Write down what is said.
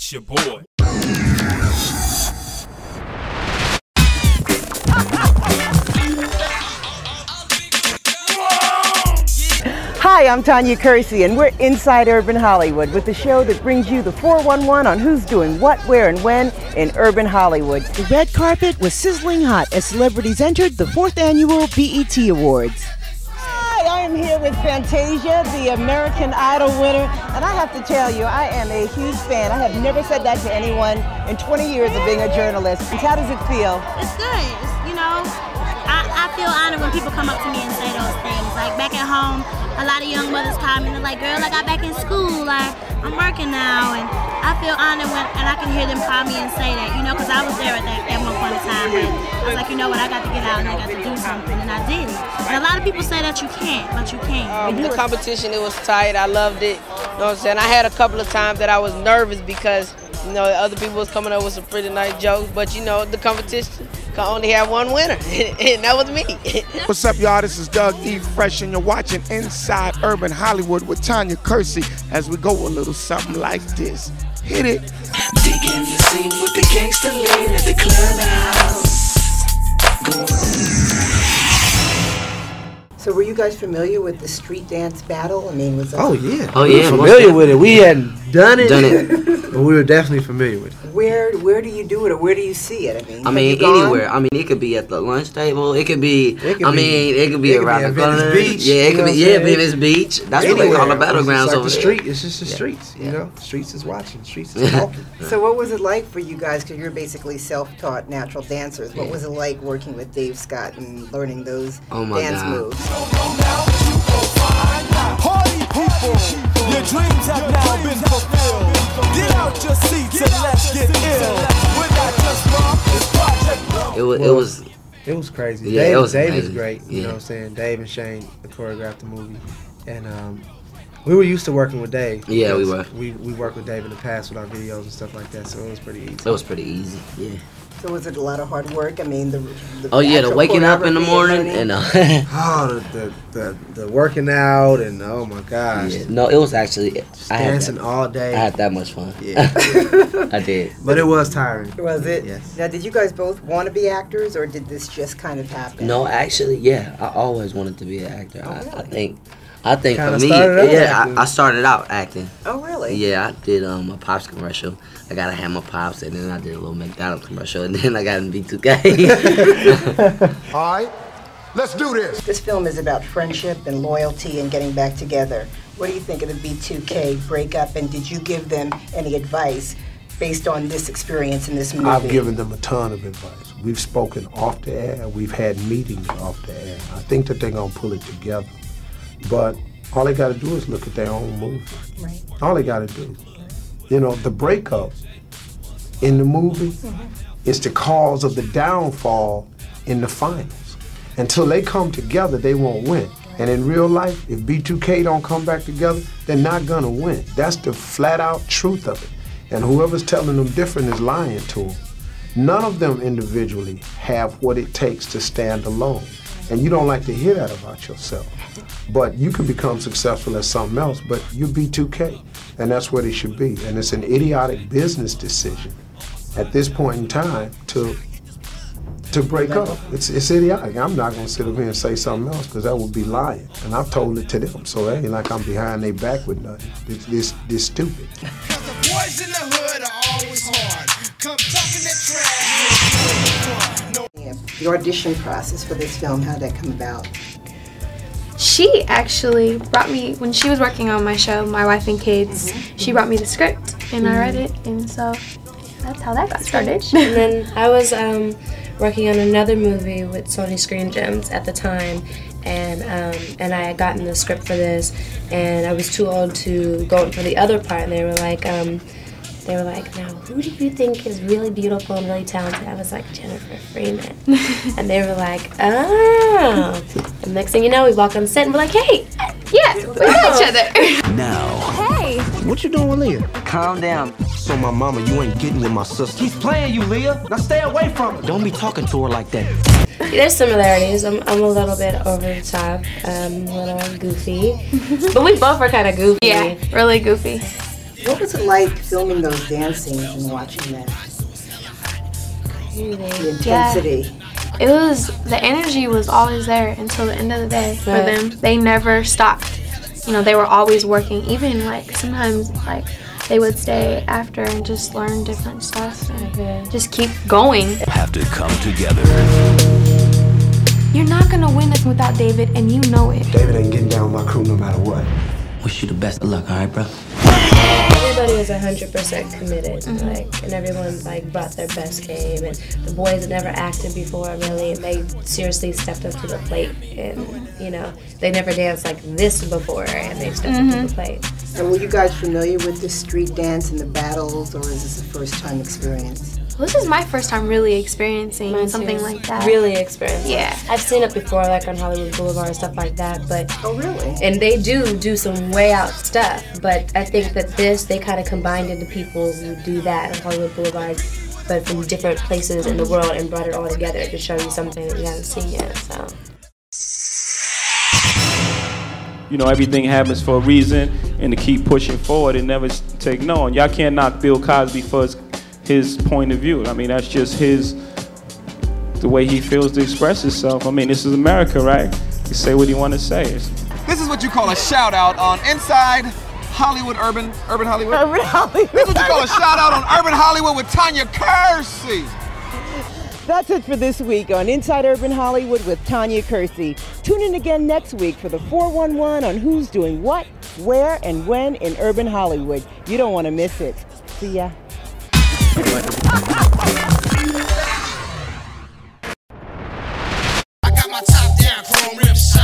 It's your boy. Hi, I'm Tanya Kersey, and we're inside Urban Hollywood with the show that brings you the 411 on who's doing what, where, and when in Urban Hollywood. The red carpet was sizzling hot as celebrities entered the 4th annual BET Awards. Hi, I am here with Fantasia, the American Idol winner, and I have to tell you, I am a huge fan. I have never said that to anyone in 20 years of being a journalist. How does it feel? It's good. I feel honored when people come up to me and say those things. Like back at home, a lot of young mothers call me and they're like, girl, I got back in school, I'm working now, and I feel honored and I can hear them call me and say that, because I was there at one point in time, and I was like, you know what, I got to get out and I got to do something, and I did it. And a lot of people say that you can't, but you can. The competition, it was tight, I loved it, you know what I'm saying? I had a couple of times that I was nervous because, other people was coming up with some pretty nice jokes, but the competition can only have one winner, and that was me. What's up, y'all? This is Doug E. Fresh, and you're watching Inside Urban Hollywood with Tanya Kersey as we go a little something like this. Hit it. Digging the scene with the gangster lean at the clubhouse. So were you guys familiar with the street dance battle? Was that... Oh yeah. We were familiar with it. We hadn't done it. But we were definitely familiar with it. Where do you do it, or where do you see it? Anywhere. It could be at the lunch table. It could be. It could be around the corner. Beach. Yeah, it could be. Yeah, Venice Beach. That's what we call the battlegrounds over the street. It's just the streets. Streets is watching. Streets is talking. So what was it like for you guys? Because you're basically self-taught natural dancers. What was it like working with Dave Scott and learning those dance moves? Party people, your dreams have now been fulfilled. Get out your seats and let's get ill. We're not just rock, it's Project. It was crazy. Yeah, Dave is great. You know what I'm saying? Dave and Shane choreographed the movie, and we were used to working with Dave. Yeah, we were. We worked with Dave in the past with our videos and stuff like that, so it was pretty easy. It was pretty easy. Yeah. So was it a lot of hard work? The waking up in the morning and the working out and oh my gosh. Yeah. No, it was actually dancing all day. I had that much fun. Yeah. I did. But it was tiring. Was it? Yes. Now, did you guys both want to be actors, or did this just kind of happen? No, actually, yeah. I always wanted to be an actor. Oh, really? I think Kinda for me, I started out acting. Oh, really? Yeah, I did a Pops commercial. I got to have my Pops, and then I did a little McDonald's commercial, and then I got in B2K. All right, let's do this. This film is about friendship and loyalty and getting back together. What do you think of the B2K breakup, and did you give them any advice based on this experience in this movie? I've given them a ton of advice. We've spoken off the air. We've had meetings off the air. I think that they're going to pull it together. But all they got to do is look at their own movie. Right. All they got to do. The breakup in the movie is the cause of the downfall in the finals. Until they come together, they won't win. And in real life, if B2K don't come back together, they're not gonna win. That's the flat out truth of it. And whoever's telling them different is lying to them. None of them individually have what it takes to stand alone. And you don't like to hear that about yourself. But you can become successful at something else, but you're B2K, and that's what it should be. And it's an idiotic business decision at this point in time to break up. It's idiotic. I'm not gonna sit up here and say something else because that would be lying. And I've told it to them, so it ain't like I'm behind their back with nothing. This stupid. The boys in the hood are always hard. Come talking that trash. Yeah. The audition process for this film, how did that come about? She actually brought me, when she was working on my show, My Wife and Kids, she brought me the script and I read it, and so that's how that got started. And then I was working on another movie with Sony Screen Gems at the time, and I had gotten the script for this, and I was too old to go in for the other part, and they were like, now who do you think is really beautiful and really talented? I was like, Jennifer Freeman. And they were like, oh. And next thing you know, we walk on set and we're like, hey, yeah, we know each other. Now. Hey. What you doing with Leah? Calm down. So my mama, you ain't getting with my sister. He's playing you, Leah. Now stay away from her. Don't be talking to her like that. There's similarities. I'm a little bit over the top, a little goofy. But we both are kind of goofy. Yeah, really goofy. What was it like filming those dance scenes and watching that? The intensity. Yeah. It was, the energy was always there until the end of the day for them. They never stopped. You know, they were always working. Even like sometimes like they would stay after and just learn different stuff and just keep going. Have to come together. You're not gonna win this without David, and you know it. David ain't getting down with my crew no matter what. Wish you the best of luck, all right, bro? Everybody was 100% committed, like, and everyone like brought their best game. And the boys had never acted before, really, and they seriously stepped up to the plate. And you know, they never danced like this before, and they stepped up to the plate. And were you guys familiar with the street dance and the battles, or is this a first-time experience? Well, this is my first time really experiencing something like that. Really experiencing. Yeah. I've seen it before, like on Hollywood Boulevard and stuff like that, but... Oh, really? And they do some way out stuff, but I think that they kind of combined into people who do that on Hollywood Boulevard, but from different places in the world, and brought it all together to show you something that you haven't seen yet, so... You know, everything happens for a reason, and to keep pushing forward and never take no. And y'all can't knock Bill Cosby for his point of view. I mean, that's just the way he feels to express himself. I mean, this is America, right? You say what you want to say. This is what you call a shout out on Inside Hollywood, Urban Hollywood. Urban Hollywood. This is what you call a shout out on Urban Hollywood with Tanya Kersey. That's it for this week on Inside Urban Hollywood with Tanya Kersey. Tune in again next week for the 411 on who's doing what, where, and when in Urban Hollywood. You don't want to miss it. See ya. I got my top down, chrome rims.